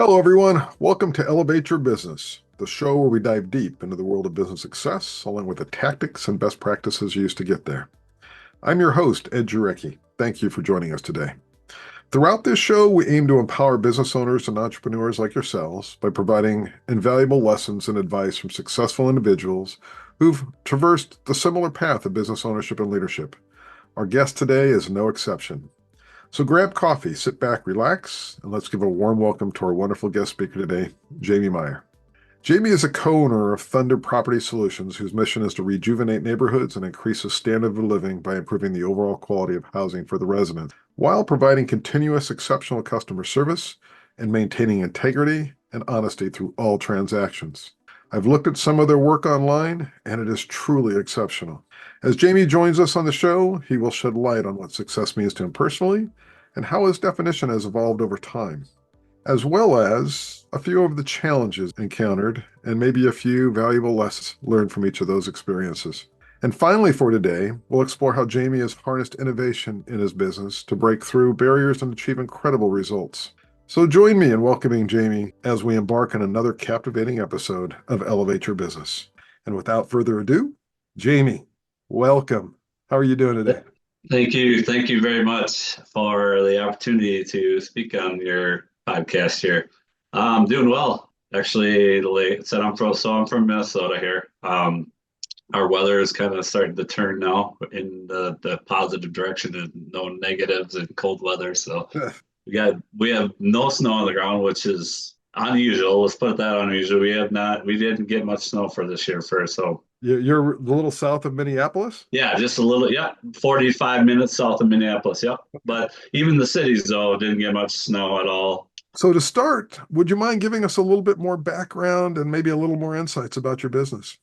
Hello, everyone. Welcome to Elevate Your Business, the show where we dive deep into the world of business success, along with the tactics and best practices used to get there. I'm your host, Ed Jurecki. Thank you for joining us today. Throughout this show, we aim to empower business owners and entrepreneurs like yourselves by providing invaluable lessons and advice from successful individuals who've traversed the similar path of business ownership and leadership. Our guest today is no exception. So grab coffee, sit back, relax, and let's give a warm welcome to our wonderful guest speaker today, Jamie Meyer. Jamie is a co-owner of Thunder Property Solutions, whose mission is to rejuvenate neighborhoods and increase the standard of living by improving the overall quality of housing for the residents, while providing continuous exceptional customer service and maintaining integrity and honesty through all transactions. I've looked at some of their work online, and it is truly exceptional. As Jamie joins us on the show, he will shed light on what success means to him personally and how his definition has evolved over time, as well as a few of the challenges encountered and maybe a few valuable lessons learned from each of those experiences. And finally, for today, we'll explore how Jamie has harnessed innovation in his business to break through barriers and achieve incredible results. So join me in welcoming Jamie as we embark on another captivating episode of Elevate Your Business. And without further ado, Jamie, welcome. How are you doing today? Thank you. Thank you very much for the opportunity to speak on your podcast here. I'm doing well. Actually, like I said, I'm from Minnesota here. Our weather is kind of starting to turn now in the positive direction and no negatives and cold weather. So we have no snow on the ground, which is unusual. Let's put that unusual. We didn't get much snow for this year first. So You're a little south of Minneapolis? yeah, just a little, yeah, 45 minutes south of Minneapolis, yep. But even the cities, though, didn't get much snow at all. So to start, would you mind giving us a little bit more background and maybe a little more insights about your business?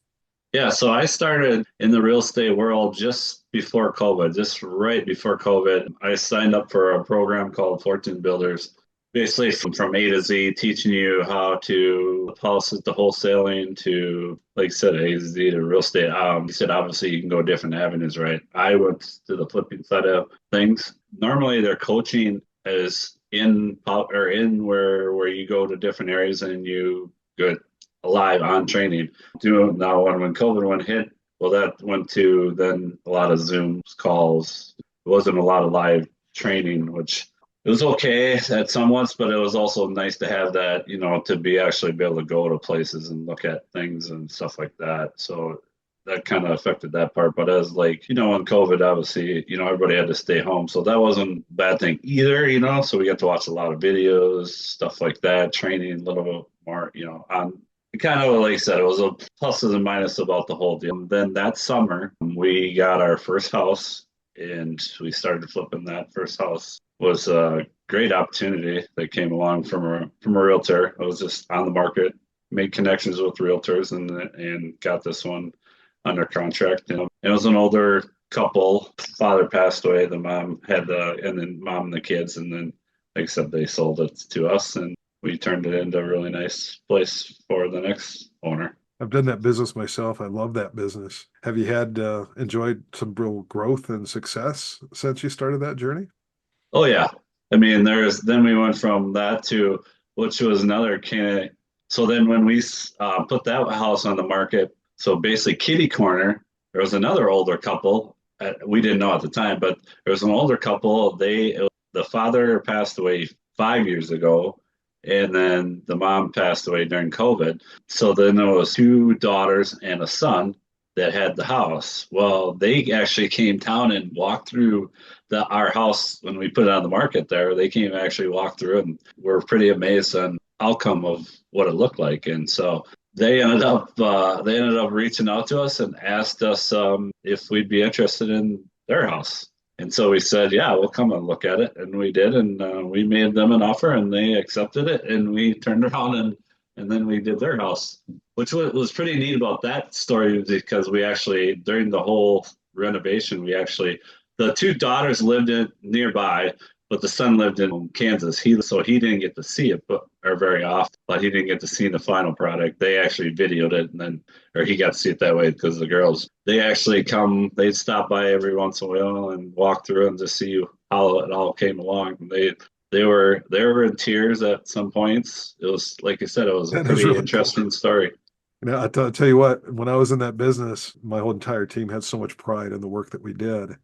Yeah, so I started in the real estate world just before COVID, just right before COVID. I signed up for a program called Fortune Builders, basically from A to Z, teaching you how to houses to wholesaling to, like I said, A to Z to real estate. You said obviously you can go different avenues, right? I went to the flipping side of things. Normally, their coaching is in where you go to different areas and you go live on training. Now when COVID hit, well, that went to then a lot of Zoom calls. It wasn't a lot of live training, which it was okay at some months, but it was also nice to have that, to be able to go to places and look at things and stuff like that. So that kind of affected that part. But as in COVID, obviously, everybody had to stay home. So that wasn't a bad thing either. So we got to watch a lot of videos, stuff like that, training a little bit more, on kind of like I said, it was a pluses and minuses about the whole deal. And then that summer, we got our first house and we started flipping that first house. Was a great opportunity that came along from a realtor. I was just on the market, made connections with realtors, and got this one under contract. And it was an older couple. Father passed away. The mom and then mom and the kids. And then, like I said, they sold it to us, and we turned it into a really nice place for the next owner. I've done that business myself. I love that business. Have you enjoyed some real growth and success since you started that journey? Oh yeah. I mean, then we went from that to, which was another kind of, so then when we put that house on the market, so basically kitty corner, there was another older couple. We didn't know at the time, but there was an older couple. The father passed away 5 years ago, and then the mom passed away during COVID. So then there was two daughters and a son that had the house. Well, they actually came down and walked through our house when we put it on the market there. They came and actually walked through it, and were pretty amazed on outcome of what it looked like. And so they ended up reaching out to us and asked us if we'd be interested in their house. And so we said, yeah, we'll come and look at it. And we did. And we made them an offer and they accepted it. And we turned around and then we did their house, which was pretty neat about that story, because we actually, during the whole renovation, the two daughters lived in nearby, but the son lived in Kansas. So he didn't get to see it, or very often, but he didn't get to see the final product. They actually videoed it, or he got to see it that way, because the girls, they'd stop by every once in a while and walk through and just see how it all came along. they were in tears at some points. It was like I said, it was a That is pretty really cool. interesting story. I'll tell you what, when I was in that business, my whole entire team had so much pride in the work that we did.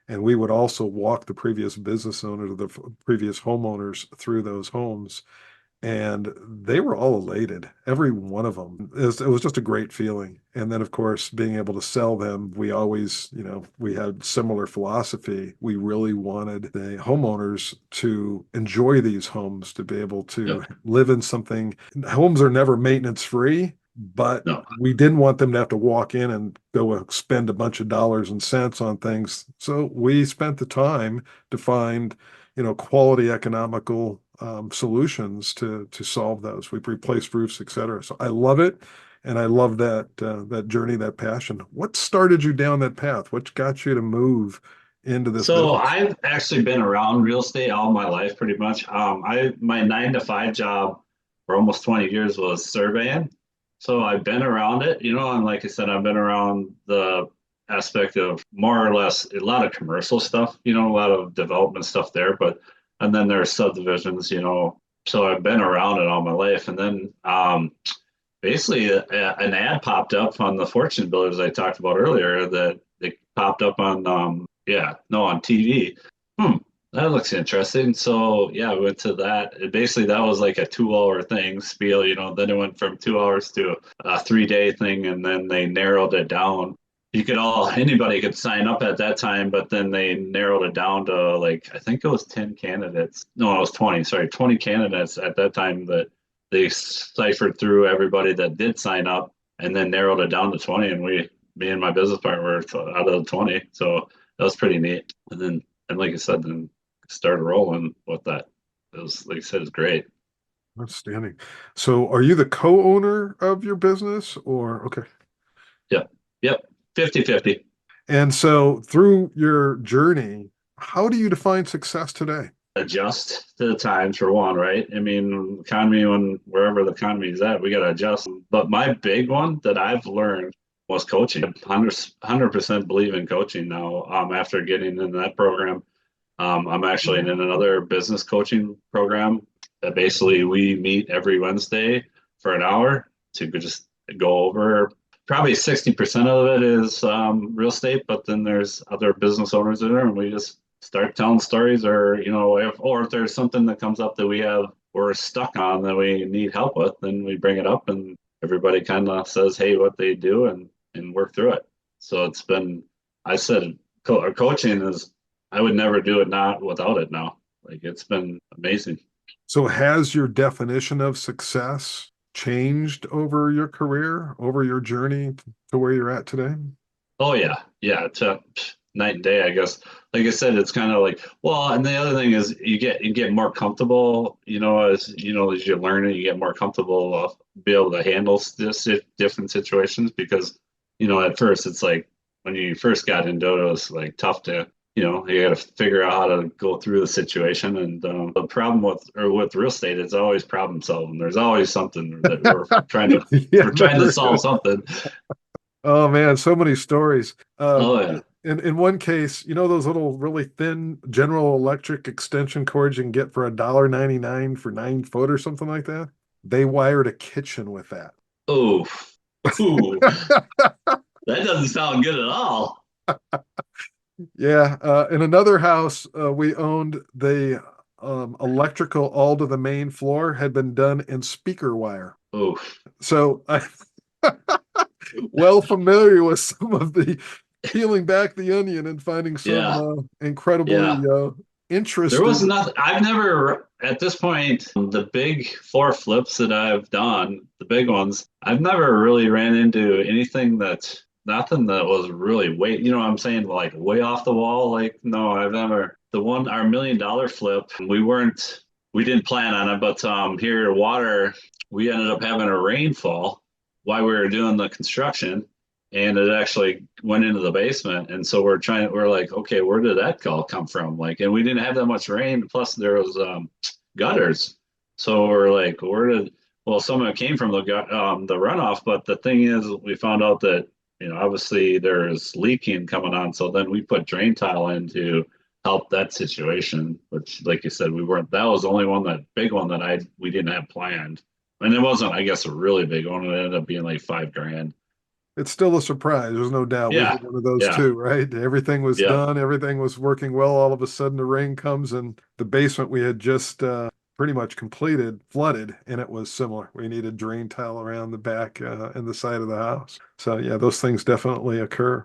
And we would also walk the previous business owners, the previous homeowners through those homes. And they were all elated, every one of them. It was just a great feeling. And then, of course, being able to sell them, we always, we had similar philosophy. We really wanted the homeowners to enjoy these homes, to be able to Yep. live in something. Homes are never maintenance free, but No. we didn't want them to have to walk in and go spend a bunch of dollars and cents on things. So we spent the time to find, quality economical solutions to solve those. We've replaced roofs, et cetera. So I love it, and I love that journey, that passion. What started you down that path? What got you to move into this So business? I've actually been around real estate all my life, pretty much. I my 9 to 5 job for almost 20 years was surveying. So I've been around it, and like I said, I've been around the aspect of more or less a lot of commercial stuff, a lot of development stuff there, but and then there's subdivisions, so I've been around it all my life. And then basically an ad popped up on the fortune builders I talked about earlier that it popped up on yeah, no, on TV. That looks interesting. So yeah, I went to that. Basically, that was like a 2 hour thing, spiel, then it went from 2 hours to a 3 day thing, and then they narrowed it down. Anybody could sign up at that time, but then they narrowed it down to like, I think it was 10 candidates. No, it was 20, sorry, 20 candidates at that time that they ciphered through everybody that did sign up and then narrowed it down to 20. And me and my business partner were out of the 20. So that was pretty neat. And like I said, then started rolling with that. It was, like I said, it's great. Outstanding. So are you the co-owner of your business or okay? Yep. Yep. 50-50. And so through your journey, how do you define success today? Adjust to the times for one, right? I mean, economy, when wherever the economy is at, we got to adjust. But my big one that I've learned was coaching. 100% believe in coaching now. After getting in that program, I'm actually in another business coaching program that basically we meet every Wednesday for an hour to just go over. Probably 60% of it is real estate, but then there's other business owners in there, and we just start telling stories, or if there's something that comes up that we're stuck on that we need help with, then we bring it up, and everybody kind of says, hey, what they do, and work through it. So it's been, I said, coaching is, I would never do it not without it now. Like, it's been amazing. So has your definition of success changed over your career, over your journey to where you're at today? Oh yeah, yeah. It's a night and day, I guess. Like I said, it's kind of like, well, and the other thing is you get more comfortable. As you learn it, you get more comfortable be able to handle this different situations, because at first it's like when you first got into it, it was like tough to. You got to figure out how to go through the situation. And the problem with real estate, it's always problem solving. There's always something that Yeah, we're trying to there solve is. something. Oh man, so many stories. Oh yeah. In one case, those little really thin General Electric extension cords you can get for $1.99 for 9 foot or something like that. They wired a kitchen with that. Oh, ooh, that doesn't sound good at all. Yeah, in another house we owned, the electrical all to the main floor had been done in speaker wire. Oh, So I well familiar with some of the peeling back the onion and finding some yeah, incredibly yeah. There was interesting. nothing. I've never, at this point, the big 4 flips that I've done, the big ones, I've never really ran into anything that's nothing that was really way, you know what I'm saying? Like way off the wall. Like, no, I've never, our $1 million flip, we didn't plan on it, but here at Water, we ended up having a rainfall while we were doing the construction, and it actually went into the basement. And so we're like, okay, where did that call come from? Like, and we didn't have that much rain. Plus there was gutters. So we're like, well, some of it came from the runoff. But the thing is, we found out that, obviously there's leaking coming on. So then we put drain tile in to help that situation, which like you said, we weren't, that was the only one, that big one that we didn't have planned. And it wasn't, I guess, a really big one. It ended up being like 5 grand. It's still a surprise. There's no doubt. We Yeah. had one of those Yeah. too, right? Everything was Yeah. done, everything was working well. All of a sudden, the rain comes and the basement we had just pretty much completed flooded, and it was similar. We needed drain tile around the back and the side of the house. So, yeah, those things definitely occur.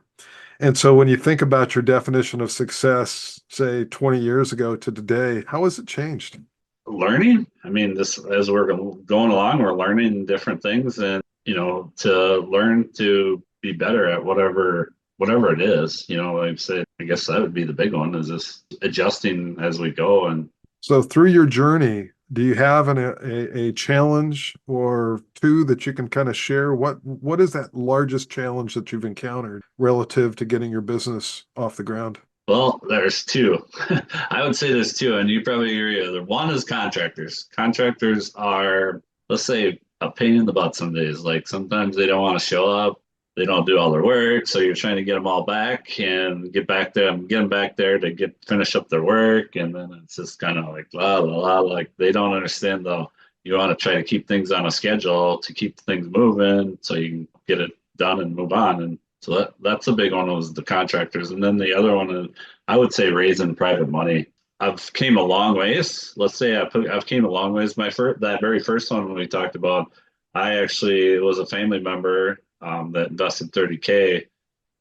And so, when you think about your definition of success, say 20 years ago to today, how has it changed? Learning. I mean, this, as we're going along, we're learning different things, and to learn to be better at whatever it is. Like I said, I guess that would be the big one, is just adjusting as we go. And So through your journey, do you have a challenge or two that you can kind of share? What is that largest challenge that you've encountered relative to getting your business off the ground? well, there's two. I would say there's two, and you probably agree. Other one is contractors. Contractors are, let's say, a pain in the butt some days. Like sometimes they don't want to show up, they don't do all their work, so you're trying to get them all back and get them back there to finish up their work, and then it's just kind of like la la la. Like they don't understand though. You want to try to keep things on a schedule to keep things moving, so you can get it done and move on. And so that's a big one, was the contractors. And then the other one is, I would say, raising private money. I've came a long ways. Let's say I've came a long ways. That very first one when we talked about, I actually, it was a family member that invested 30K,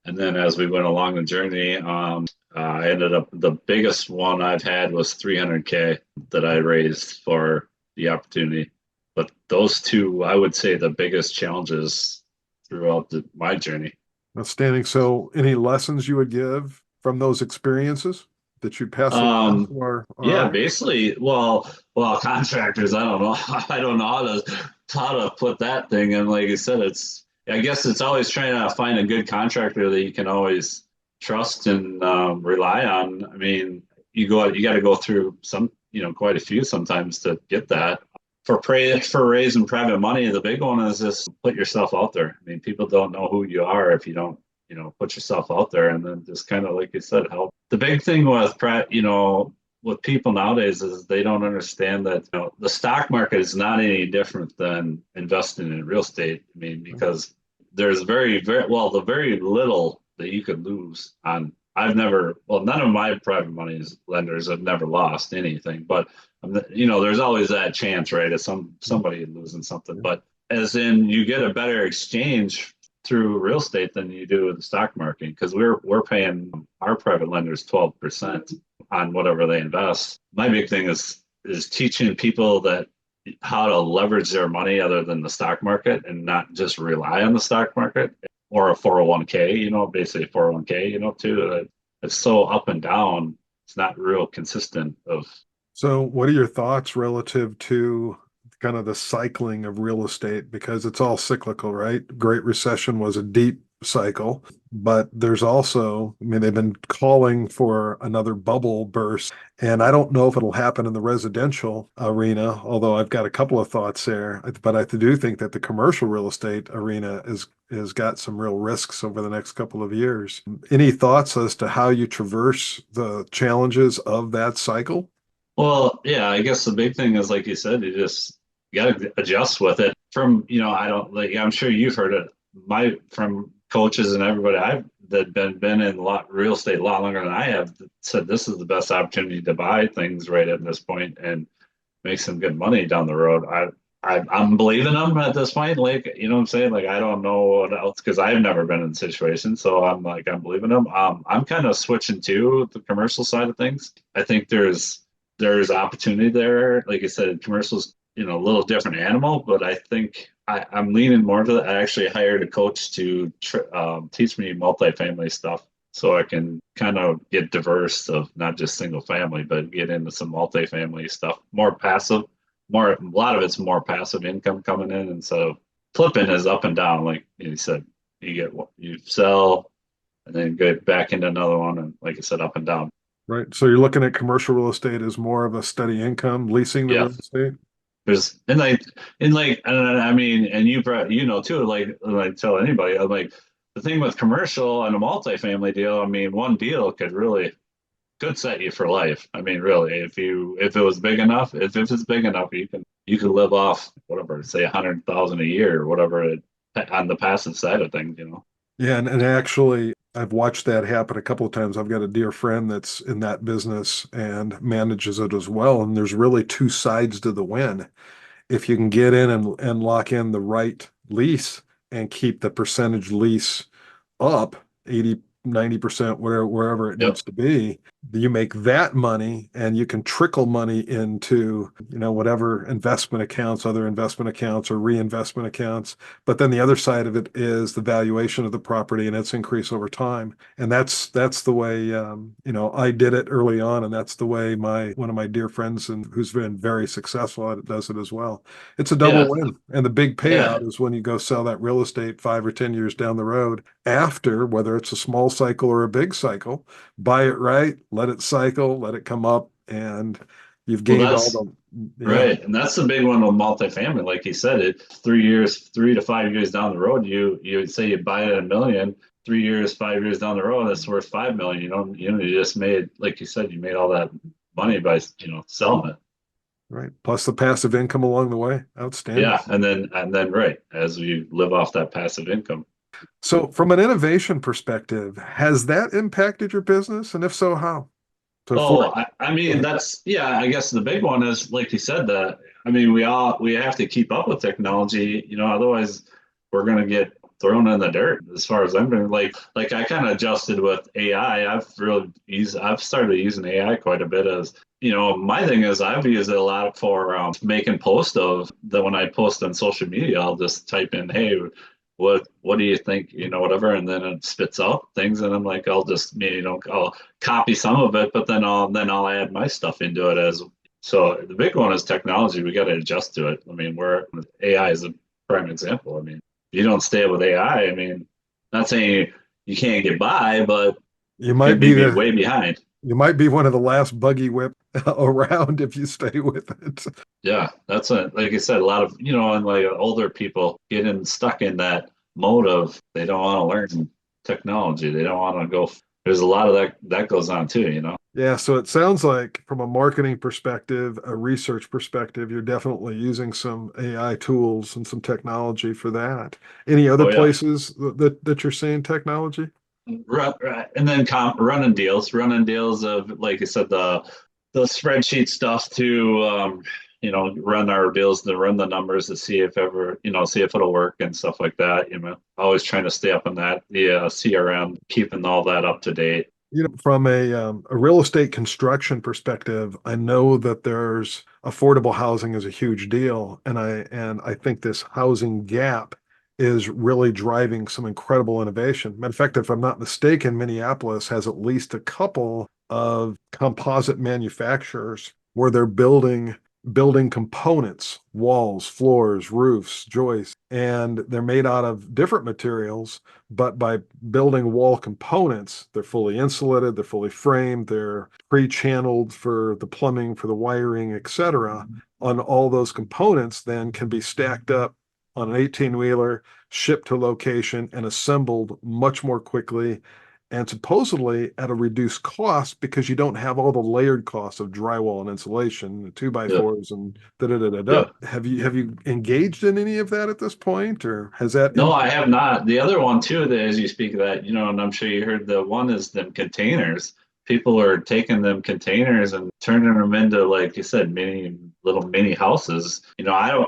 and then as we went along the journey, I ended up, the biggest one I've had was 300K that I raised for the opportunity. But those two, I would say, the biggest challenges throughout my journey. Outstanding. So any lessons you would give from those experiences that you pass along Um, to our yeah, audience? basically, well, contractors, I don't know. I don't know how to put that thing. And like I said, I guess it's always trying to find a good contractor that you can always trust and rely on. I mean, you got to go through quite a few sometimes to get that. For raising private money, the big one is just put yourself out there. I mean, people don't know who you are if you don't, put yourself out there, and then just kind of like you said, help. The big thing with people nowadays is they don't understand that the stock market is not any different than investing in real estate. I mean, because there's the very little that you could lose on. None of my private money lenders have never lost anything, but there's always that chance, right? Of somebody losing something. But as in, you get a better exchange through real estate than you do with the stock market, because we're paying our private lenders 12% on whatever they invest. My big thing is teaching people that how to leverage their money other than the stock market, and not just rely on the stock market or a 401k, basically 401k, too. It's so up and down. It's not real consistent of. So what are your thoughts relative to kind of the cycling of real estate? Because it's all cyclical, right? Great Recession was a deep cycle, but there's also, I mean, they've been calling for another bubble burst. And I don't know if it'll happen in the residential arena, although I've got a couple of thoughts there. But I do think that the commercial real estate arena is got some real risks over the next couple of years. Any thoughts as to how you traverse the challenges of that cycle? Well, yeah, I guess the big thing is, like you said, you got to adjust with it. I don't, like, I'm sure you've heard it. From coaches and everybody I've that been in real estate a lot longer than I have, said this is the best opportunity to buy things right at this point and make some good money down the road. I'm believing them at this point. Like, you know what I'm saying? Like, I don't know what else, because I've never been in the situation. So I'm believing them. I'm kind of switching to the commercial side of things. I think there's opportunity there. Like I said, commercials, a little different animal, but I think I'm leaning more to that. I actually hired a coach to teach me multifamily stuff, so I can kind of get diverse of not just single family, but get into some multifamily stuff, more passive, a lot of it's more passive income coming in. And so flipping is up and down. Like you said, you sell and then get back into another one. And like I said, up and down. Right. So you're looking at commercial real estate as more of a steady income, leasing the Yeah. real estate. There's and I mean, and too, like tell anybody, I'm like, the thing with commercial and a multifamily deal, I mean, one deal could really could set you for life. I mean, really, if it was big enough, if it's big enough, you can live off whatever, say 100,000 a year or whatever on the passive side of things, you know. Yeah, and actually, I've watched that happen a couple of times. I've got a dear friend that's in that business and manages it as well. And there's really two sides to the win. If you can get in and lock in the right lease and keep the percentage lease up 80, 90%, wherever it needs Yep. to be, you make that money and you can trickle money into, whatever investment accounts, other investment accounts or reinvestment accounts. But then the other side of it is the valuation of the property and its increase over time. And that's the way, I did it early on. And that's the way one of my dear friends and who's been very successful at it does it as well. It's a double Yeah. win. And the big Yeah. payout is when you go sell that real estate 5 or 10 years down the road after, whether it's a small cycle or a big cycle, buy it right, let it cycle, let it come up, and you've Well, gained all that's the, yeah, right. And that's the big one with multifamily. Like you said, it 3 years, 3 to 5 years down the road, you would say you buy it at a million, 3 years, 5 years down the road, it's worth 5 million. You just made, like you said, you made all that money by, selling it. right. Plus the passive income along the way. Outstanding. Yeah. And then right, as you live off that passive income. So, from an innovation perspective, has that impacted your business? And if so, how? So, Oh, I go mean, ahead. yeah, I guess the big one is, like you said, that I mean, we have to keep up with technology, otherwise we're gonna get thrown in the dirt as far as I'm doing. Like I kind of adjusted with AI. I've started using AI quite a bit as, my thing is I've used it a lot for making posts of that when I post on social media, I'll just type in, hey, what do you think, whatever, and then it spits out things, and I'm like, I'll just maybe, I'll copy some of it, but then I'll add my stuff into it as. So the big one is technology. We got to adjust to it. I mean, AI is a prime example. I mean, if you don't stay up with AI, I mean, not saying you can't get by, but You you could might be be the way behind. you might be one of the last buggy whip around if you stay with it. Yeah, that's like I said, a lot of, and like older people getting stuck in that mode of they don't want to learn technology. They don't want to go. There's a lot of that goes on too. Yeah, so it sounds like from a marketing perspective, a research perspective, you're definitely using some AI tools and some technology for that. Any other Oh yeah. places that you're seeing technology? And then running deals of, like I said, the spreadsheet stuff to run our deals, to run the numbers to see if ever, see if it'll work and stuff like that. Always trying to stay up on that. The CRM, keeping all that up to date. From a real estate construction perspective, I know that there's affordable housing is a huge deal, and I think this housing gap is really driving some incredible innovation. Matter of fact, if I'm not mistaken, Minneapolis has at least a couple of composite manufacturers where they're building components, walls, floors, roofs, joists, and they're made out of different materials, but by building wall components, they're fully insulated, they're fully framed, they're pre-channeled for the plumbing, for the wiring, etc. On all those components then can be stacked up on an 18-wheeler, shipped to location and assembled much more quickly and supposedly at a reduced cost because you don't have all the layered costs of drywall and insulation, the two by Yeah, fours, and da da da da da. yeah. Have you engaged in any of that at this point, or has that No, I impact? have not. The other one too, that as you speak of that, and I'm sure you heard, the one is them containers. People are taking them containers and turning them into, like you said, little mini houses. I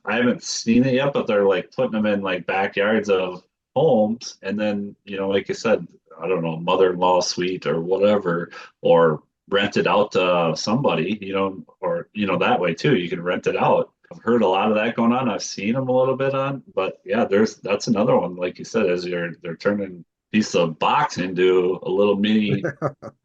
haven't seen it yet, but they're like putting them in like backyards of homes, and then, like you said, I don't know, mother-in-law suite or whatever, or rent it out to somebody, or that way too. You can rent it out. I've heard a lot of that going on. I've seen them a little bit on, but yeah, that's another one. Like you said, as they're turning piece of box into a little mini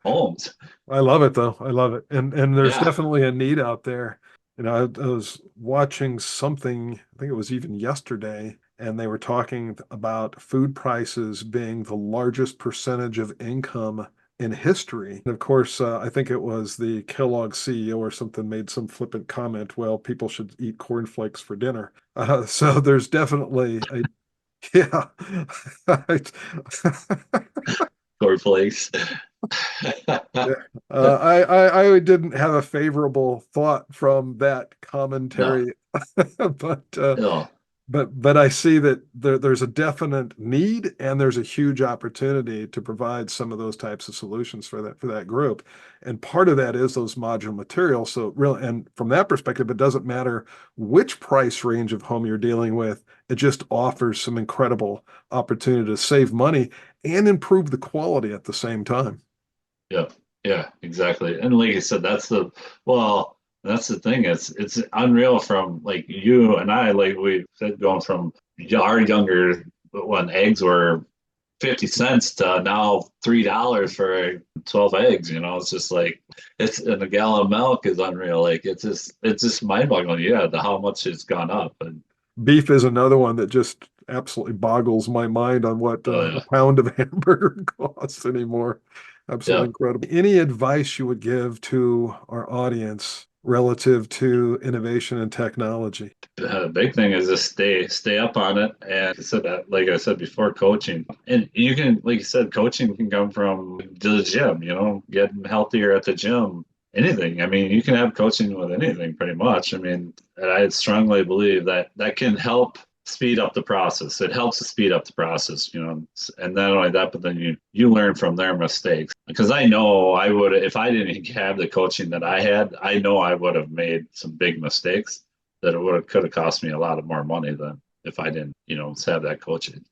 homes. I love it though. I love it. And there's Yeah. definitely a need out there. I was watching something, I think it was even yesterday, and they were talking about food prices being the largest percentage of income in history. And of course, I think it was the Kellogg CEO or something made some flippant comment, well, people should eat cornflakes for dinner. So there's definitely a, yeah. Cornflakes. Yeah. I didn't have a favorable thought from that No, commentary, but no, but I see that there's a definite need and there's a huge opportunity to provide some of those types of solutions for that group. And part of that is those modular materials. So really, and from that perspective, it doesn't matter which price range of home you're dealing with. It just offers some incredible opportunity to save money and improve the quality at the same time. yeah, yeah, exactly. And like I said, well, that's the thing. It's unreal from like you and I, like we said, going from our younger when eggs were 50 cents to now $3 for 12 eggs. It's just like it's and a gallon of milk is unreal. Like it's just mind-boggling. Yeah, the how much it's gone up. And Beef is another one that just absolutely boggles my mind on what oh a yeah, pound of hamburger costs anymore. Absolutely yeah. incredible. Any advice you would give to our audience relative to innovation and technology? The big thing is just stay up on it. And like I said before, coaching. And you can, like you said, coaching can come from the gym, getting healthier at the gym. Anything. I mean, you can have coaching with anything pretty much. I mean, and I strongly believe that that can help speed up the process. It helps to speed up the process, and not only that, but then you learn from their mistakes. Because I know I would, if I didn't have the coaching that I had, I know I would have made some big mistakes that it would have could have cost me a lot of more money than if I didn't, have that coaching.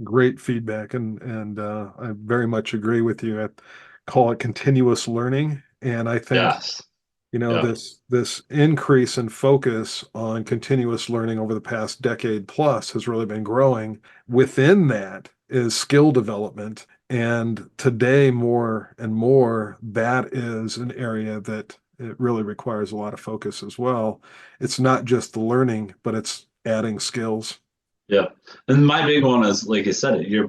Great feedback, and I very much agree with you. I call it continuous learning, and I think Yes. Yeah. this increase in focus on continuous learning over the past decade plus has really been growing. Within that is skill development, and today more and more that is an area that it really requires a lot of focus as well. It's not just the learning, but it's adding skills. Yeah. And my big one is, like you said, you're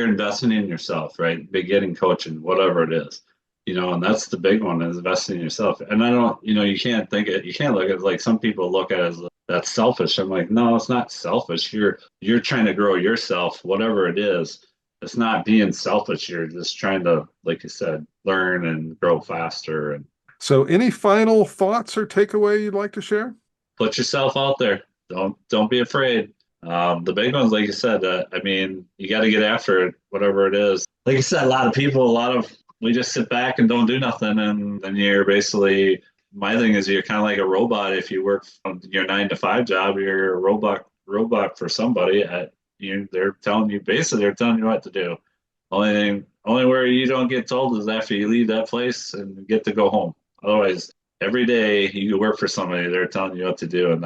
investing in yourself, right? Beginning coaching, whatever it is, and that's the big one is investing in yourself. And I don't, you can't look at it like some people look at it as that's selfish. I'm like, no, it's not selfish. You're trying to grow yourself, whatever it is. It's not being selfish. You're just trying to, like you said, learn and grow faster and So, any final thoughts or takeaway you'd like to share? put yourself out there. Don't be afraid. The big ones, like you said, I mean, you got to get after it, whatever it is. Like you said, a lot of we just sit back and don't do nothing, and then you're basically. My thing is, you're kind of like a robot. If you work on your 9 to 5 job, you're a robot for somebody. They're telling you what to do. Only where you don't get told is after you leave that place and get to go home. Otherwise, every day you work for somebody, they're telling you what to do, and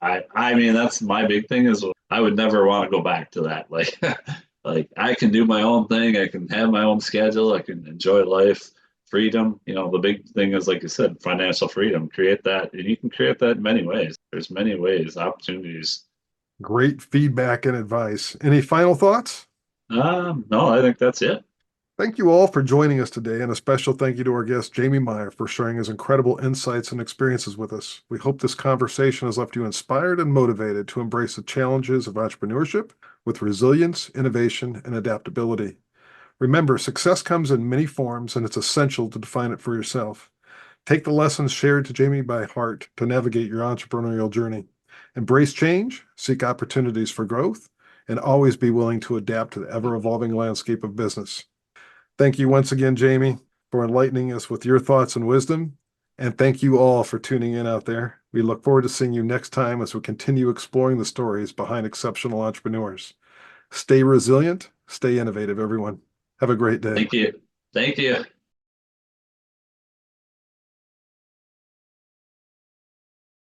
I mean that's my big thing is I would never want to go back to that. Like like I can do my own thing, I can have my own schedule, I can enjoy life, freedom. The big thing is like you said, financial freedom. Create that, and you can create that in many ways. There's many ways, opportunities. Great feedback and advice. Any final thoughts? No, I think that's it. Thank you all for joining us today, and a special thank you to our guest, Jamie Meyer, for sharing his incredible insights and experiences with us. We hope this conversation has left you inspired and motivated to embrace the challenges of entrepreneurship with resilience, innovation, and adaptability. Remember, success comes in many forms, and it's essential to define it for yourself. Take the lessons shared to Jamie by heart to navigate your entrepreneurial journey. Embrace change, seek opportunities for growth, and always be willing to adapt to the ever evolving landscape of business. Thank you once again, Jamie, for enlightening us with your thoughts and wisdom. And thank you all for tuning in out there. We look forward to seeing you next time as we continue exploring the stories behind exceptional entrepreneurs. Stay resilient, stay innovative, everyone. Have a great day. Thank you. Thank you.